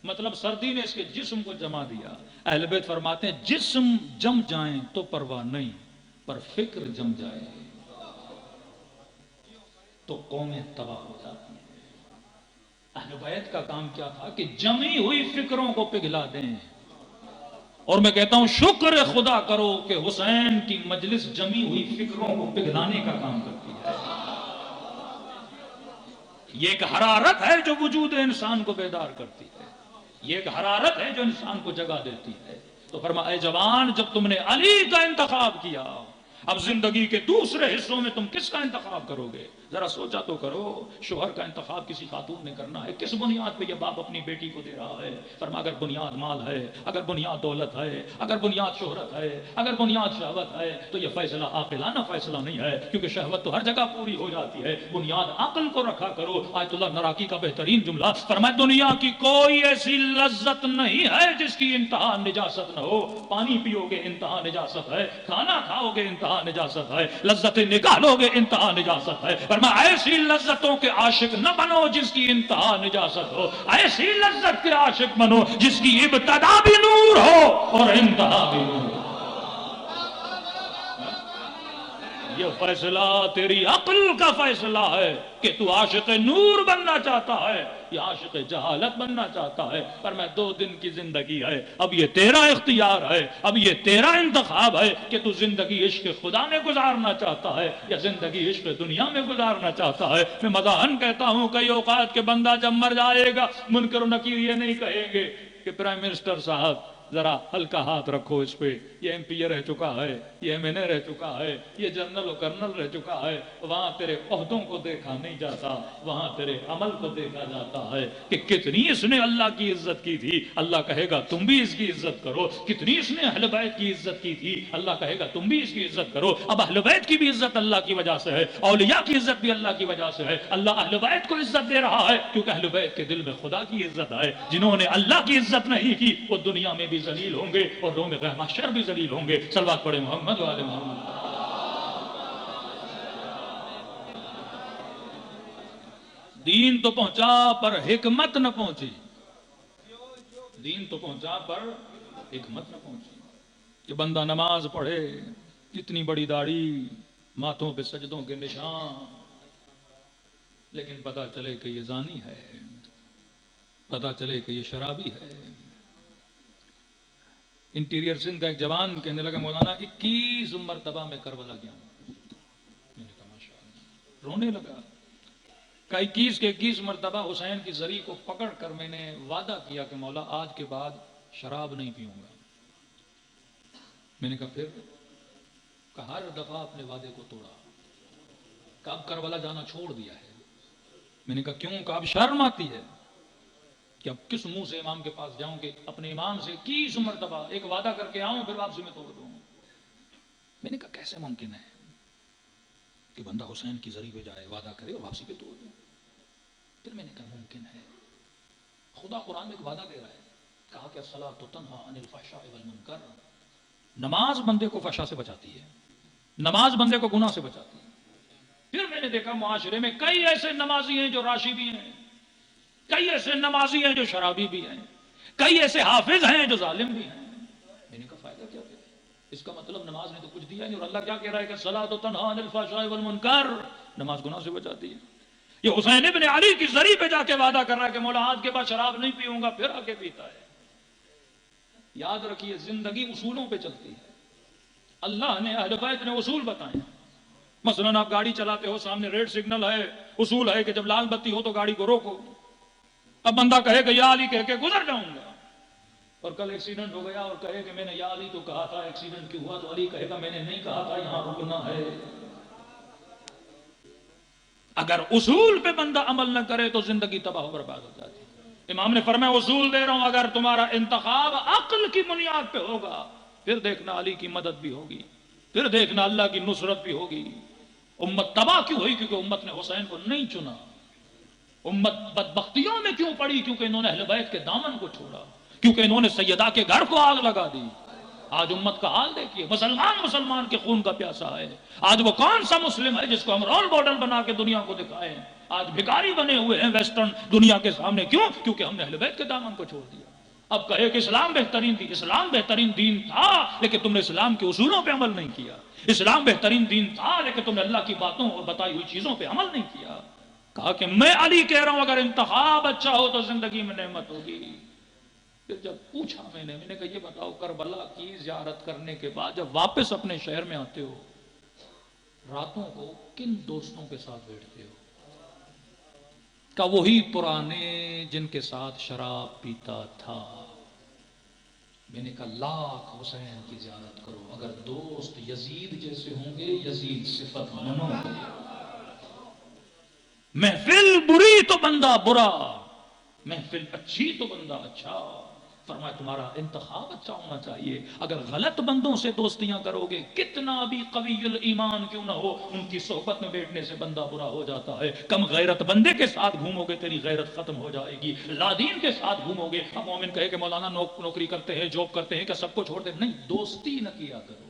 مطلب سردی نے اس کے جسم کو جما دیا. اہل بیت فرماتے ہیں جسم جم جائیں تو پرواہ نہیں، پر فکر جم جائے تو قومیں تباہ ہو جاتی ہیں. اہل بیت کا کام کیا تھا کہ جمی ہوئی فکروں کو پگھلا دیں. اور میں کہتا ہوں شکر خدا کرو کہ حسین کی مجلس جمی ہوئی فکروں کو پگھلانے کا کام کرتی ہے. یہ ایک حرارت ہے جو وجود انسان کو بیدار کرتی ہے، یہ ایک حرارت ہے جو انسان کو جگہ دیتی ہے. تو فرمایا اے جوان، جب تم نے علی کا انتخاب کیا، اب زندگی کے دوسرے حصوں میں تم کس کا انتخاب کرو گے؟ ذرا سوچا تو کرو. شوہر کا انتخاب کسی خاتون نے کرنا ہے، کس بنیاد پہ یہ باپ اپنی بیٹی کو دے رہا ہے؟ فرمایا اگر بنیاد مال ہے، اگر بنیاد دولت ہے، اگر بنیاد شہرت ہے، اگر بنیاد شہوت ہے، تو یہ فیصلہ عاقلانہ فیصلہ نہیں ہے، کیونکہ شہوت تو ہر جگہ پوری ہو جاتی ہے. بنیاد عقل کو رکھا کرو. آیت اللہ نراقی کا بہترین جملہ، فرمایا دنیا کی کوئی ایسی لذت نہیں ہے جس کی انتہا نجاست نہ ہو. پانی پیو گے انتہا نجاست ہے، کھانا کھاؤ گے انتہا نجاست ہے، لذتیں نکالو گے انتہا نجاست ہے. فرمایا ایسی لذتوں کے عاشق نہ بنو جس کی انتہا نجاست ہو، ایسی لذت کے عاشق بنو جس کی ابتدا بھی نور ہو اور انتہا بھی نور ہو. یہ فیصلہ تیری عقل کا فیصلہ ہے کہ تو عاشق نور بننا چاہتا ہے یا عاشق جہالت بننا چاہتا ہے. پر میں 2 دن کی زندگی ہے، اب یہ تیرا اختیار ہے، اب یہ تیرا انتخاب ہے کہ تو زندگی عشق خدا میں گزارنا چاہتا ہے یا زندگی عشق دنیا میں گزارنا چاہتا ہے. میں مزاحن کہتا ہوں کئی اوقات کہ بندہ جب مر جائے گا منکر و نکیر یہ نہیں کہیں گے کہ پرائم منسٹر صاحب ذرا ہلکا ہاتھ رکھو اس پہ، یہ ایم پی اے رہ چکا ہے، یہ ایم این اے رہ چکا ہے، یہ جنرل و کرنل رہ چکا ہے. وہاں تیرے عہدوں کو دیکھا نہیں جاتا، وہاں تیرے عمل کو دیکھا جاتا ہے کہ کتنی اس نے اللہ کی عزت کی تھی. اللہ کہے گا تم بھی اس کی عزت کرو. کتنی اس نے اہل بیت کی عزت کی تھی، اللہ کہے گا تم بھی اس کی عزت کرو. اب اہل بیت کی بھی عزت اللہ کی وجہ سے ہے، اولیاء کی عزت بھی اللہ کی وجہ سے ہے. اللہ اہل بیت کو عزت دے رہا ہے کیونکہ اہل بیت کے دل میں خدا کی عزت ہے. جنہوں نے اللہ کی عزت نہیں کی وہ دنیا میں بھی ذلیل ہوں گے اور روم محشر بھی ذلیل ہوں گے. صلوات پڑھیں محمد و آل محمد. دین تو پہنچا پر حکمت نہ پہنچی. دین تو پہنچا پر حکمت نہ پہنچی. کہ بندہ نماز پڑھے، اتنی بڑی داڑھی، ماتھوں پہ سجدوں کے نشان، لیکن پتہ چلے کہ یہ زانی ہے، پتہ چلے کہ یہ شرابی ہے. انٹیریئر سندھ کا ایک جوان کہنے لگا مولانا 21 مرتبہ میں کربلا گیا ہوں. میں نے کہا ماشاءاللہ. رونے لگا. کہ 21 کے 21 مرتبہ حسین کی زری کو پکڑ کر میں نے وعدہ کیا کہ مولا آج کے بعد شراب نہیں پیوں گا. میں نے کہا پھر؟ کہ ہر دفعہ اپنے وعدے کو توڑا. کہ اب کربلا جانا چھوڑ دیا ہے. میں نے کہا کیوں؟ کہ اب شرم آتی ہے کہ اب کس منہ سے امام کے پاس جاؤں کہ اپنے امام سے 21 مرتبہ ایک وعدہ کر کے آؤں پھر واپسی میں توڑ دوں. میں نے کہا کیسے ممکن ہے کہ بندہ حسین کی زری پہ جائے، وعدہ کرے اور واپسی پہ توڑ دے؟ پھر میں نے کہا ممکن ہے. خدا قرآن میں ایک وعدہ دے رہا ہے، کہا کہ الصلاۃ تنہی عن الفحشاء والمنکر. نماز بندے کو فحشا سے بچاتی ہے، نماز بندے کو گناہ سے بچاتی ہے. پھر میں نے دیکھا معاشرے میں کئی ایسے نمازی ہیں جو راشی بھی ہیں، کئی ایسے نمازی ہیں جو شرابی بھی ہیں، کئی ایسے حافظ ہیں جو ظالم بھی ہیں. میں نے کہا فائدہ کیا ہے؟ اس کا مطلب نماز نے تو کچھ دیا نہیں. اور اللہ کیا کہہ رہا ہے کہ الصلاۃ تنہی عن الفحشاء والمنکر. نماز گناہ سے بچاتی ہے. یہ حسین ابن علی کی زری پہ جا کے وعدہ کر رہا ہے کہ مولا آج کے بعد شراب نہیں پیوں گا، پھر آ کے پیتا ہے. یاد رکھیے زندگی اصولوں پہ چلتی ہے. اللہ نے اہل بیت نے اصول بتائے. مثلا آپ گاڑی چلاتے ہو، سامنے ریڈ سگنل ہے، اصول ہے کہ جب لال بتی ہو تو گاڑی کو روکو. اب بندہ کہے کہ یا علی کہہ کے گزر جاؤں گا، اور کل ایکسیڈنٹ ہو گیا اور کہے کہ میں نے یا علی تو کہا تھا، ایکسیڈنٹ کیوں ہوا؟ تو علی کہے گا میں نے نہیں کہا تھا، یہاں رکنا ہے. اگر اصول پہ بندہ عمل نہ کرے تو زندگی تباہ و برباد ہو جاتی ہے. امام نے فرمایا اصول دے رہا ہوں، اگر تمہارا انتخاب عقل کی بنیاد پہ ہوگا پھر دیکھنا علی کی مدد بھی ہوگی، پھر دیکھنا اللہ کی نصرت بھی ہوگی. امت تباہ کیوں ہوئی؟ کیونکہ امت نے حسین کو نہیں چنا. امت بدبختیوں میں کیوں پڑی؟ کیونکہ انہوں نے اہل بیت کے دامن کو چھوڑا، کیونکہ انہوں نے سیدہ کے گھر کو آگ لگا دی. آج امت کا حال دیکھیے، مسلمان کے خون کا پیاسا ہے۔ آج وہ کون سا مسلم ہے جس کو ہم رول ماڈل بنا کے دنیا کو دکھائیں؟ آج بھکاری بنے ہوئے ہیں ویسٹرن دنیا کے سامنے، کیوں؟ کیونکہ ہم نے اہل بیت کے دامن کو چھوڑ دیا۔ اب کہے کہ اسلام بہترین دین تھا لیکن تم نے اسلام کے اصولوں پہ عمل نہیں کیا۔ اسلام بہترین دین تھا لیکن تم نے اللہ کی باتوں اور بتائی ہوئی چیزوں پہ عمل نہیں کیا۔ کہا کہ میں علی کہہ رہا ہوں اگر انتخاب اچھا ہو تو زندگی میں نعمت ہوگی۔ پھر جب پوچھا میں نے کہا یہ بتاؤ کربلا کی زیارت کرنے کے بعد جب واپس اپنے شہر میں آتے ہو راتوں کو کن دوستوں کے ساتھ بیٹھتے ہو؟ کہ وہی پرانے جن کے ساتھ شراب پیتا تھا۔ میں نے کہا لاکھ حسین کی زیارت کرو، اگر دوست یزید جیسے ہوں گے یزید صفت منو گے۔ محفل بری تو بندہ برا، محفل اچھی تو بندہ اچھا۔ فرمایا تمہارا انتخاب اچھا ہونا چاہیے۔ اگر غلط بندوں سے دوستیاں کرو گے کتنا بھی قوی الایمان کیوں نہ ہو ان کی صحبت میں بیٹھنے سے بندہ برا ہو جاتا ہے۔ کم غیرت بندے کے ساتھ گھومو گے تیری غیرت ختم ہو جائے گی، لادین کے ساتھ گھومو گے۔ اب مومن کہے کہ مولانا نوکری کرتے ہیں جاب کرتے ہیں کہ سب کو چھوڑ دیں، نہیں، دوستی نہ کیا کرو۔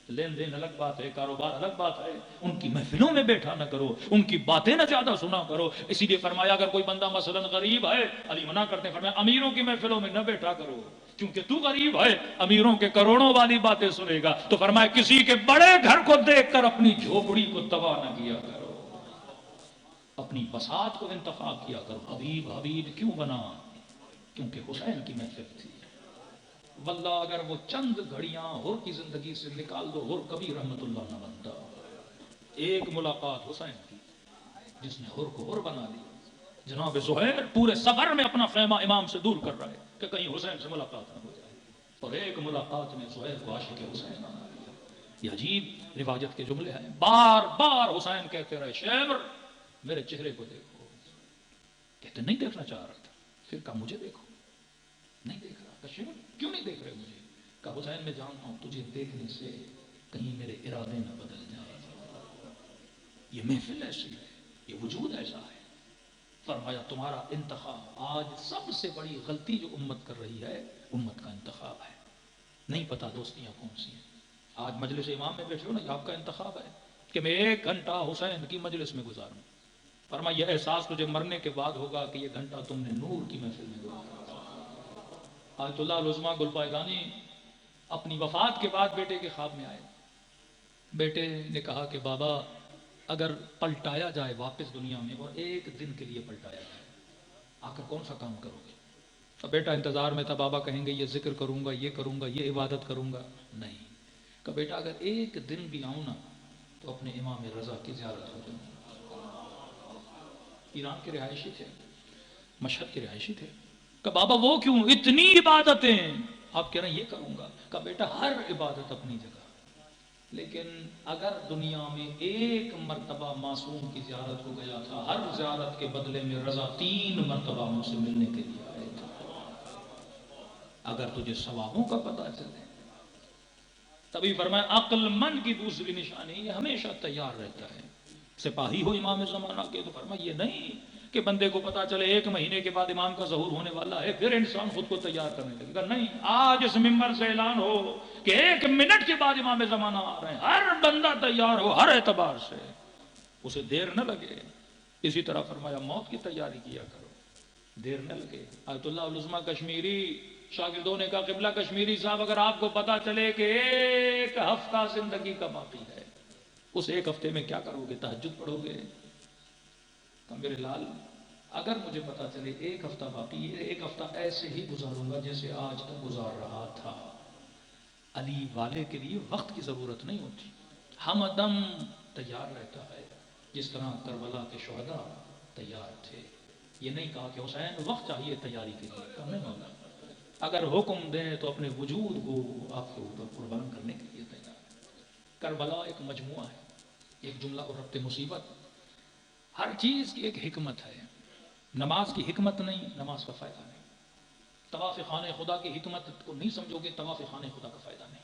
لین دین الگ بات ہے، کاروبار الگ بات ہے، ان کی محفلوں میں بیٹھا نہ کرو، ان کی باتیں نہ زیادہ سنا کرو۔ اسی لیے فرمایا اگر کوئی بندہ مثلا غریب ہے، علی منع کرتے ہیں، فرمایا امیروں کی محفلوں میں نہ بیٹھا کرو کیونکہ تو غریب ہے، امیروں کے کروڑوں والی باتیں سنے گا۔ تو فرمایا کسی کے بڑے گھر کو دیکھ کر اپنی جھوپڑی کو تباہ نہ کیا کرو، اپنی بساط کو انتخاب کیا کرو۔ حبیب کیوں بنا؟ کیونکہ حسین کی محفل تھی۔ واللہ اگر وہ چند گھڑیاں ہور کی زندگی سے نکال دو ہور کبھی رحمت اللہ نہ بنتا۔ ایک ملاقات حسین کی جس نے ہور کو ہور بنا لی۔ جناب زہیر پورے سفر میں اپنا خیمہ امام سے دور کر رہے کہ کہیں حسین سے ملاقات نہ ہو جائے، اور ایک ملاقات میں زہیر کو عاشق حسین بنا لیا۔ یہ عجیب روایت کے جملے ہیں۔ بار بار حسین کہتے رہے شیور میرے چہرے کو دیکھو، کہتے نہیں دیکھنا چاہ رہا تھا، پھر کہا مجھے دیکھو، نہیں دیکھ رہا۔ شیور کیوں نہیں دیکھ رہے مجھے؟ کہا حسین میں جانتا ہوں تجھے دیکھنے سے کہیں میرے ارادے نہ بدل جائے۔ یہ محفل ایسی ہے، یہ وجود ایسا ہے۔ فرمایا تمہارا انتخاب آج سب سے بڑی غلطی جو امت کر رہی ہے، امت کا انتخاب ہے۔ نہیں پتا دوستیاں کون سی ہیں۔ آج مجلس امام میں بیٹھے ہو نا، یہ آپ کا انتخاب ہے کہ میں 1 گھنٹہ حسین کی مجلس میں گزاروں۔ فرمایا یہ احساس تجھے مرنے کے بعد ہوگا کہ یہ گھنٹہ تم نے نور کی محفل میں گزارا۔ آیت اللہ العظمیٰ گل پائگانی اپنی وفات کے بعد بیٹے کے خواب میں آئے۔ بیٹے نے کہا کہ بابا اگر پلٹایا جائے واپس دنیا میں اور 1 دن کے لیے پلٹایا جائے آخر کون سا کام کرو گے؟ تو بیٹا انتظار میں تھا بابا کہیں گے یہ ذکر کروں گا، یہ کروں گا، یہ عبادت کروں گا۔ نہیں، کہ بیٹا اگر 1 دن بھی آؤں نا تو اپنے امام رضا کی زیارت ہو جاؤں۔ ایران کے رہائشی تھے، مشہد کے رہائشی تھے۔ کہ بابا وہ کیوں اتنی عبادتیں؟ آپ کہہ رہے ہیں یہ کروں گا۔ کہ بیٹا ہر عبادت اپنی جگہ، لیکن اگر دنیا میں 1 مرتبہ معصوم کی زیارت کو گیا تھا، ہر زیارت کے بدلے میں رضا 3 مرتبہ مجھ سے ملنے کے لیے آئے تھے۔ اگر تجھے ثوابوں کا پتہ چلے، تبھی فرمایا عقل مند کی دوسری نشانی یہ ہمیشہ تیار رہتا ہے۔ سپاہی ہو امام زمانہ کے تو فرمایا یہ نہیں کہ بندے کو پتا چلے 1 مہینے کے بعد امام کا ظہور ہونے والا ہے پھر انسان خود کو تیار کرنے لگے گا۔ نہیں، آج اس ممبر سے اعلان ہو کہ 1 منٹ کے بعد امام زمانہ آ رہے ہیں، ہر بندہ تیار ہو ہر اعتبار سے، اسے دیر نہ لگے۔ اسی طرح فرمایا موت کی تیاری کیا کرو، دیر نہ لگے۔ آیت اللہ العظمیٰ کشمیری شاگردوں نے کہا قبلہ کشمیری صاحب اگر آپ کو پتا چلے کہ 1 ہفتہ زندگی کا باقی ہے، اس 1 ہفتے میں کیا کرو گے؟ تہجد پڑھو گے؟ کہ میرے لال اگر مجھے پتا چلے 1 ہفتہ باقی ہے، 1 ہفتہ ایسے ہی گزاروں گا جیسے آج تک گزار رہا تھا۔ علی والے کے لیے وقت کی ضرورت نہیں ہوتی، ہم دم تیار رہتا ہے، جس طرح کربلا کے شہداء تیار تھے۔ یہ نہیں کہا کہ حسین وقت چاہیے تیاری کے لیے، کم نہیں ہوگا۔ اگر حکم دیں تو اپنے وجود کو آپ کے اوپر قربان کرنے کے لیے تیار۔ کربلا ایک مجموعہ ہے، ایک جملہ اور ربط مصیبت۔ ہر چیز کی ایک حکمت ہے۔ نماز کی حکمت نہیں، نماز کا فائدہ نہیں۔ طواف خانہ خدا کی حکمت کو نہیں سمجھو گے، طواف خانہ خدا کا فائدہ نہیں۔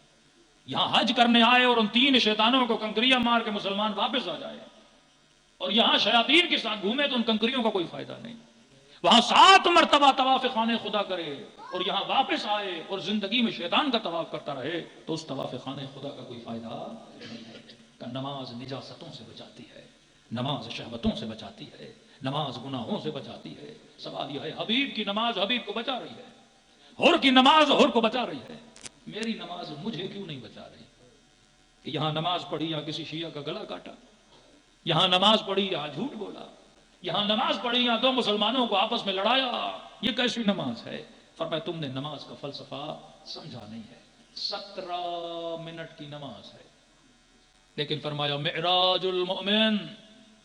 یہاں حج کرنے آئے اور ان 3 شیطانوں کو کنکریاں مار کے مسلمان واپس آ جائے، اور یہاں شیاطین کے ساتھ گھومے تو ان کنکریوں کا کوئی فائدہ نہیں۔ وہاں 7 مرتبہ طواف خانے خدا کرے اور یہاں واپس آئے اور زندگی میں شیطان کا طواف کرتا رہے تو اس طواف خانے خدا کا کوئی فائدہ نہیں ہے. کہ نماز نجاستوں سے بچاتی ہے، نماز شہوتوں سے بچاتی ہے، نماز گناہوں سے بچاتی ہے. سوال یہ ہے حبیب کی نماز حبیب کو بچا رہی ہے، ہور کی نماز ہور کو بچا رہی ہے، میری نماز مجھے کیوں نہیں بچا رہی؟ کہ یہاں نماز پڑھی یا کسی شیعہ کا گلا کاٹا، یہاں نماز پڑھی یا جھوٹ بولا، یہاں نماز پڑھی یا 2 مسلمانوں کو آپس میں لڑایا، یہ کیسی نماز ہے؟ فرمایا تم نے نماز کا فلسفہ سمجھا نہیں ہے. 17 منٹ کی نماز ہے، لیکن فرمایا معراج المؤمن،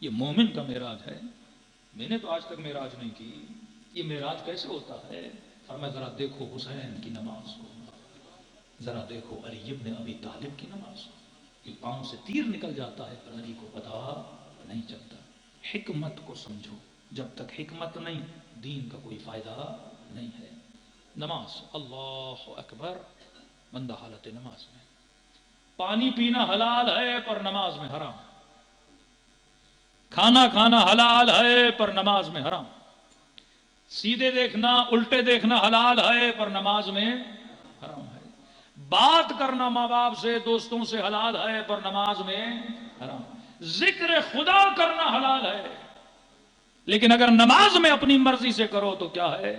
یہ مومن کا معراج ہے. میں نے تو آج تک معراج نہیں کی، یہ معراج کیسے ہوتا ہے؟ فرمایا ذرا دیکھو حسین کی نماز کو، ذرا دیکھو علی ابن ابی طالب کی نماز کو. کہ پاؤں سے تیر نکل جاتا ہے پر علی کو پتا نہیں چلتا. حکمت کو سمجھو، جب تک حکمت نہیں دین کا کوئی فائدہ نہیں ہے. نماز اللہ اکبر، بندہ حالت نماز میں. پانی پینا حلال ہے پر نماز میں حرام، کھانا کھانا حلال ہے پر نماز میں حرام، سیدھے دیکھنا الٹے دیکھنا حلال ہے پر نماز میں حرام ہے، بات کرنا ماں باپ سے دوستوں سے حلال ہے پر نماز میں حرام، ذکر خدا کرنا حلال ہے لیکن اگر نماز میں اپنی مرضی سے کرو تو کیا ہے؟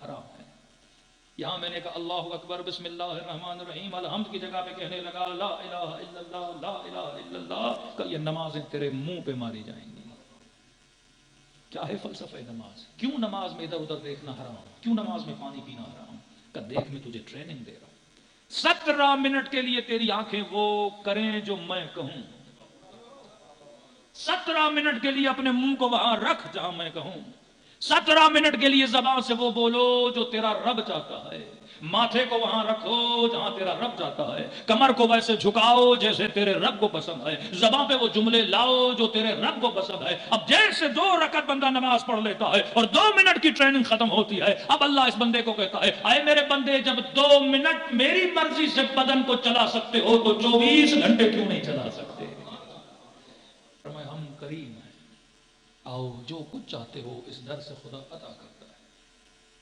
حرام ہے. یہاں میں نے کہا اللہ اکبر بسم اللہ الرحمن الرحیم الحمد کی جگہ پہ کہنے لگا لا الہ الا اللہ لا الہ الا اللہ، کہ یہ نمازیں تیرے منہ پہ ماری جائیں گی. کیا ہے فلسفہ نماز؟ کیوں نماز میں ادھر ادھر دیکھنا حرام؟ کیوں نماز میں پانی پینا حرام؟ کہ دیکھ میں تجھے ٹریننگ دے رہا ہوں، 17 منٹ کے لیے تیری آنکھیں وہ کریں جو میں کہوں، 17 منٹ کے لیے اپنے منہ کو وہاں رکھ جہاں میں کہوں، 17 منٹ کے لیے زبان سے وہ بولو جو تیرا رب چاہتا ہے، ماتھے کو وہاں رکھو جہاں تیرا رب چاہتا ہے، کمر کو ویسے جھکاؤ جیسے تیرے رب کو پسند ہے، زبان پہ وہ جملے لاؤ جو تیرے رب کو پسند ہے. اب جیسے 2 رکعت بندہ نماز پڑھ لیتا ہے اور 2 منٹ کی ٹریننگ ختم ہوتی ہے، اب اللہ اس بندے کو کہتا ہے اے میرے بندے جب 2 منٹ میری مرضی سے بدن کو چلا سکتے ہو تو 24 گھنٹے کیوں نہیں چلا سکتے؟ فرمایا ہم کریم ہیں، آؤ جو کچھ چاہتے ہو اس در سے خدا عطا کرتا ہے.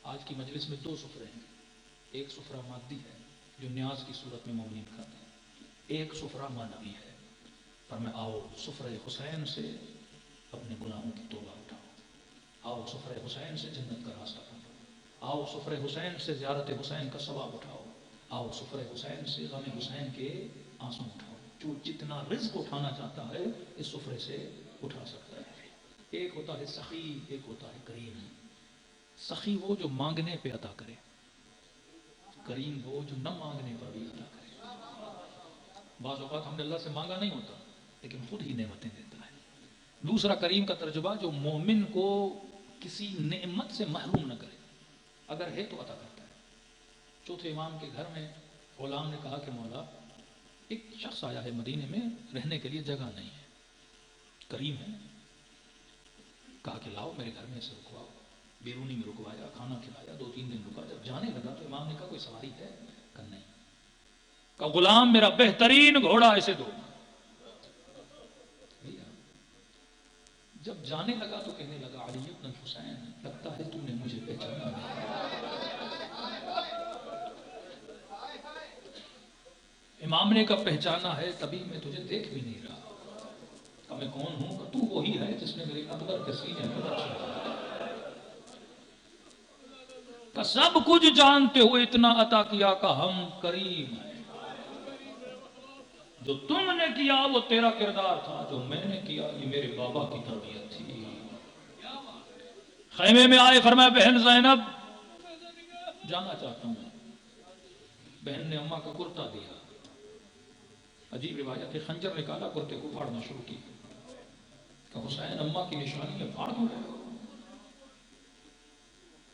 آج کی مجلس میں 2 سفرے ہیں، ایک سفرہ مادی ہے جو نیاز کی صورت میں مومنین کھاتے ہیں، ایک سفرہ معنوی ہے. فرمایا آؤ سفرہ حسین سے اپنے گناہوں کی توبہ اٹھاؤ، آؤ سفرہ حسین سے جنت کا راستہ پکڑو، آؤ سفرہ حسین سے زیارت حسین کا ثواب اٹھاؤ، آؤ سفرہ حسین سے غم حسین کے آنسو اٹھاؤ. جو جتنا رزق اٹھانا چاہتا ہے اس سفرے سے اٹھا سکتا ہے. ایک ہوتا ہے سخی، ایک ہوتا ہے کریم. سخی وہ جو مانگنے پہ عطا کرے، کریم وہ جو نہ مانگنے پر بھی عطا کرے. بعض اوقات ہم نے اللہ سے مانگا نہیں ہوتا لیکن خود ہی نعمتیں دیتا ہے. دوسرا کریم کا ترجمہ جو مومن کو کسی نعمت سے محروم نہ کرے، اگر ہے تو عطا کرتا ہے. چوتھے امام کے گھر میں غلام نے کہا کہ مولا ایک شخص آیا ہے مدینے میں، رہنے کے لیے جگہ نہیں ہے، کریم ہے. کہا کہ لاؤ میرے گھر میں سے رکواؤ، بیرونی میں رکوایا، کھانا کھلایا، 2-3 دن رکا. جب جانے لگا تو امام نے کہا کوئی سواری ہے؟ کہا نہیں. کہا غلام میرا بہترین گھوڑا اسے دو. جب جانے لگا تو کہنے لگا علی ابن حسین لگتا ہے تم نے مجھے پہچانا نہیں. امام نے کہا پہچانا ہے تبھی میں تجھے دیکھ بھی نہیں رہا. کہ میں کون ہوں؟ کہ تو وہی ہے جس نے میرے اکبر کے سینے میں رکھا. کہ سب کچھ جانتے ہوئے اتنا عطا کیا کہ ہم کریم ہیں. جو تم نے کیا وہ تیرا کردار تھا، جو میں نے کیا یہ میرے بابا کی تربیت تھی. خیمے میں آئے فرمایا بہن زینب جانا چاہتا ہوں. بہن نے اماں کا کرتا دیا. عجیب روایت ہے، خنجر نکالا کرتے کو پھاڑنا شروع کی. کہ حسین اماں کی نشانی میں پھاڑ ہو گئے.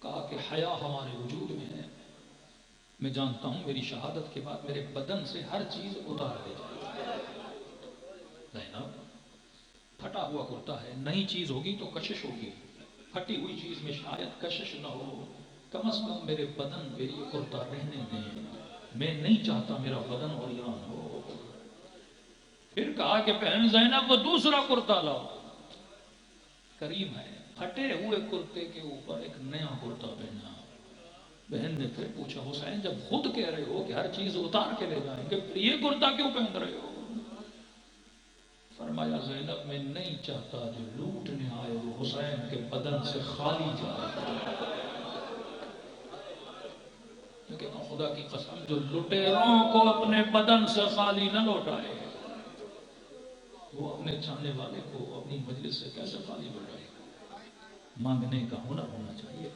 کہا کہ حیا ہمارے وجود میں ہے، میں جانتا ہوں میری شہادت کے بعد میرے بدن سے ہر چیز اتار دی جائے. زینب پھٹا ہوا کرتا ہے، نئی چیز ہوگی تو کشش ہوگی، پھٹی ہوئی چیز میں شاید کشش نہ ہو، کم از کم میرے بدن پہ یہ کرتا رہنے دیں، میں نہیں چاہتا میرا بدن عریان ہو. پھر کہا کہ بہن زینب وہ دوسرا کرتا لاؤ. کریم ہے، پھٹے ہوئے کرتے کے اوپر ایک نیا کرتا پہنا۔ بہن نے پھر پوچھا حسین جب خود کہہ رہے ہو کہ ہر چیز اتار کے لے جائیں گے یہ کرتا کیوں پہن رہے ہو؟ فرمایا زینب میں نہیں چاہتا جو لوٹنے آئے وہ حسین کے بدن سے خالی جائے، لیکن خدا کی قسم جو لٹیروں کو اپنے بدن سے خالی نہ لوٹائے وہ اپنے چاہنے والے کو اپنی مجلس سے کیسے خالی لوٹائے؟ مانگنے کا ہنر ہونا چاہیے۔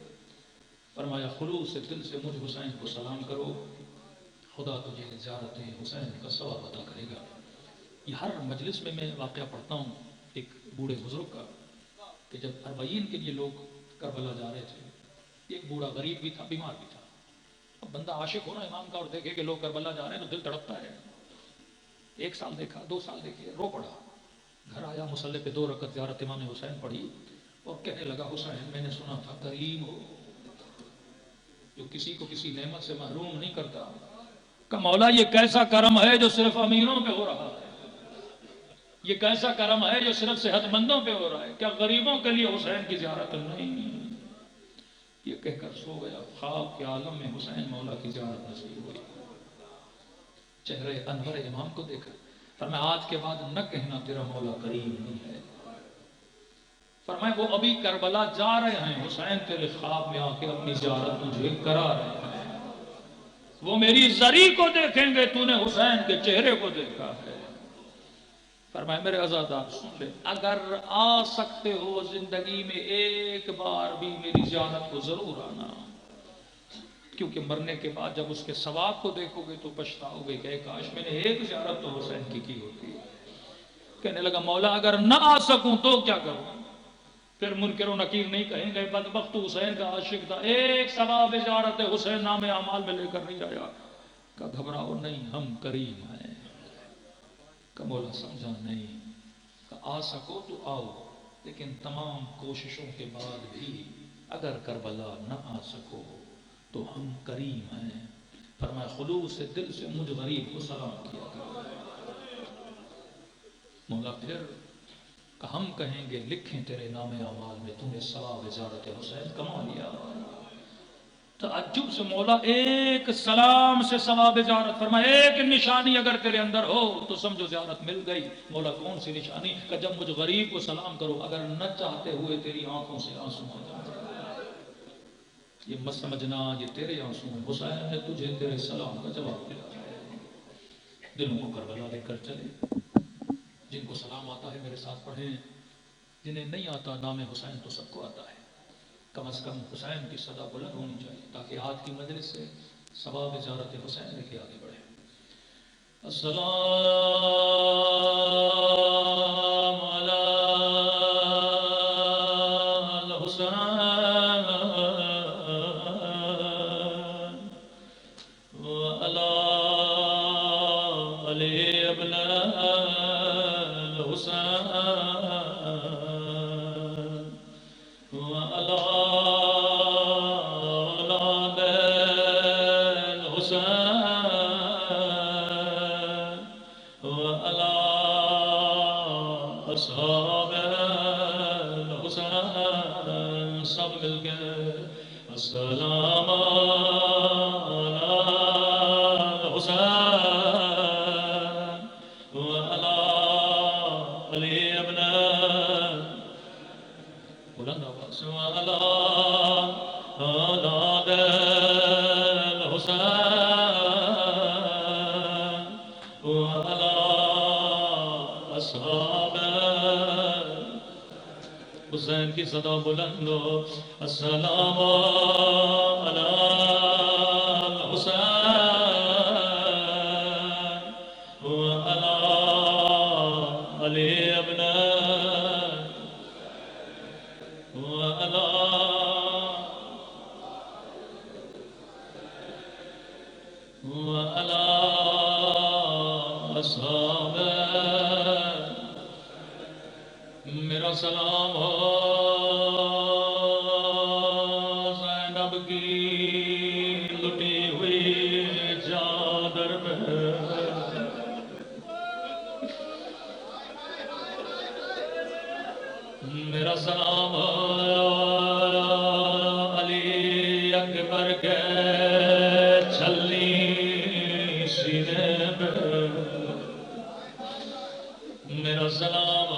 فرمایا خلوص سے دل سے مجھ حسین کو سلام کرو، خدا تجھے زیارت حسین کا ثواب عطا کرے گا۔ یہ ہر مجلس میں میں واقعہ پڑھتا ہوں ایک بوڑھے بزرگ کا کہ جب اربعین کے لیے لوگ کربلا جا رہے تھے، ایک بوڑھا غریب بھی تھا، بیمار بھی تھا۔ اب بندہ عاشق ہونا امام کا اور دیکھے کہ لوگ کربلا جا رہے ہیں تو دل تڑپتا ہے۔ 1 سال دیکھا، 2 سال دیکھے، رو پڑا، گھر آیا، مصلی پہ 2 رکعت زیارت امام حسین پڑھی اور کہنے لگا حسین میں نے سنا تھا کریم ہو جو کسی کو کسی نعمت سے محروم نہیں کرتا، کہ مولا یہ کیسا کرم ہے جو صرف امیروں پہ ہو رہا ہے، یہ کیسا کرم ہے جو صرف صحت مندوں پہ ہو رہا ہے، کیا غریبوں کے لیے حسین کی زیارت نہیں؟ یہ کہہ کر سو گیا۔ خواب کے عالم میں حسین مولا کی زیارت نصیب ہوئی، چہرے انور امام کو دیکھا، فرمایا آج کے بعد نہ کہنا تیرا مولا کریم نہیں ہے۔ فرمایا وہ ابھی کربلا جا رہے ہیں، حسین تیرے خواب میں آ کے اپنی زیارت تجھے کرا رہے ہیں، وہ میری زری کو دیکھیں گے، تو نے حسین کے چہرے کو دیکھا ہے۔ فرمایا میرے عزادار سن لے، اگر آ سکتے ہو زندگی میں ایک بار بھی میری زیارت کو ضرور آنا، کیونکہ مرنے کے بعد جب اس کے ثواب کو دیکھو گے تو پچھتاؤ گے کہ کاش میں نے ایک زیارت تو حسین کی ہوتی۔ کہنے لگا مولا اگر نہ آ سکوں تو کیا کروں؟ پھر منکر و نکیر نہیں کہیں گے بدبخت تو حسین کا عاشق تھا، ایک ثواب زیارت حسین نام اعمال میں لے کر نہیں آیا۔ کہ گھبراؤ نہیں، ہم کریم ہیں۔ کہ مولا سمجھا نہیں، کہ آ سکو تو آؤ، لیکن تمام کوششوں کے بعد بھی اگر کربلا نہ آ سکو تو ہم کریم ہیں۔ فرمایا خلوص سے دل سے مجھ غریب کو سلام کیا کرو۔ مولا پھر کہ ہم کہیں گے لکھیں تیرے نام اعمال میں تو نے ثواب زیارت حسین کما لیا۔ تعجب سے مولا ایک سلام سے ثواب زیارت، فرمایا ایک نشانی اگر تیرے اندر ہو تو سمجھو زیارت مل گئی۔ مولا کون سی نشانی؟ کہ جب مجھ غریب کو سلام کرو اگر نہ چاہتے ہوئے تیری آنکھوں سے آنسو آ جائیں، یہ مت سمجھنا یہ تیرے آنسو ہیں، حسین نے تجھے تیرے سلام کا جواب دیا۔ دلوں کو کربلا لے کر چلے، جن کو سلام آتا ہے میرے ساتھ پڑھیں، جنہیں نہیں آتا نام حسین تو سب کو آتا ہے، کم از کم حسین کی صدا بلند ہونی چاہیے تاکہ آج کی مجلس سے ثواب زیارت حسین لے کے آگے بڑھے۔ السلام علی الحسین وعلی علی ابن الحسین وعلی اولاد الحسین وعلی اصحاب الحسین، سب مل کے السلام علی الحسین وعلی علی ابن بلند آواز وعلی اولاد الحسین وعلی اصحاب حسین کی صدا بلند ہو۔ السلام علی الحسین وعلی علی ابن وعلی وعلی اصحاب، میرا سلام ہو زینب کی لٹی ہوئی چادر پہ، میرا سلام ہو میرا سلام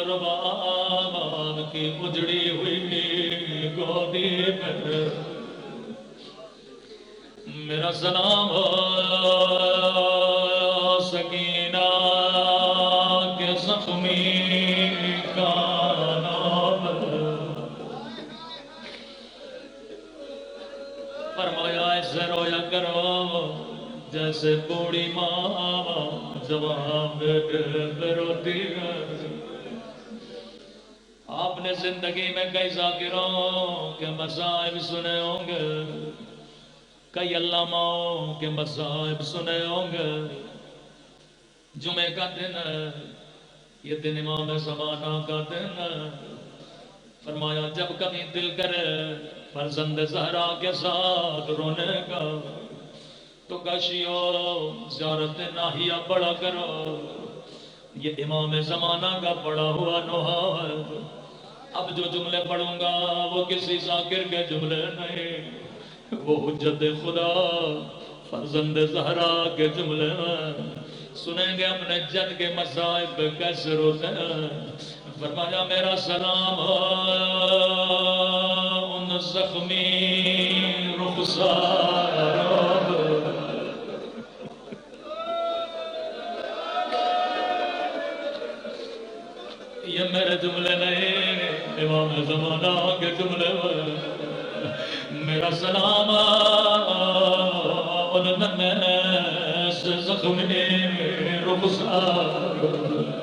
رباب کی اجڑی ہوئی گودی پر، میرا سلام سکینہ کے زخمی کانوں پر، فرمایا ایسے رویا کرو جیسے بوڑھی ماں جوان بیٹے پہ روتی ہے۔ آپ نے زندگی میں کئی ذاکروں کے مصائب سنے ہوں گے، کئی علاماؤں کے مصائب سنے ہوں گے۔ جمعے کا دن ہے، یہ دن امام زمانہ کا دن ہے۔ فرمایا جب کبھی دل کرے فرزند زہرا کے ساتھ رونے کا تو کشیو زیارت ناہیہ پڑھا کرو، یہ امام زمانہ کا پڑھا ہوا نوحہ ہے۔ اب جو جملے پڑھوں گا وہ کسی ذاکر کے جملے نہیں، وہ حجت خدا فرزند زہرا کے جملے ہیں۔ سنیں گے اپنے جد کے مصائب کیسے روتے ہیں۔ فرمایا میرا سلام ان زخمی رخساروں پر، یہ میرے جملے نہیں، امام زمانہ کے جملے ہیں۔ میرا سلام ان میں سے زخمی رخسار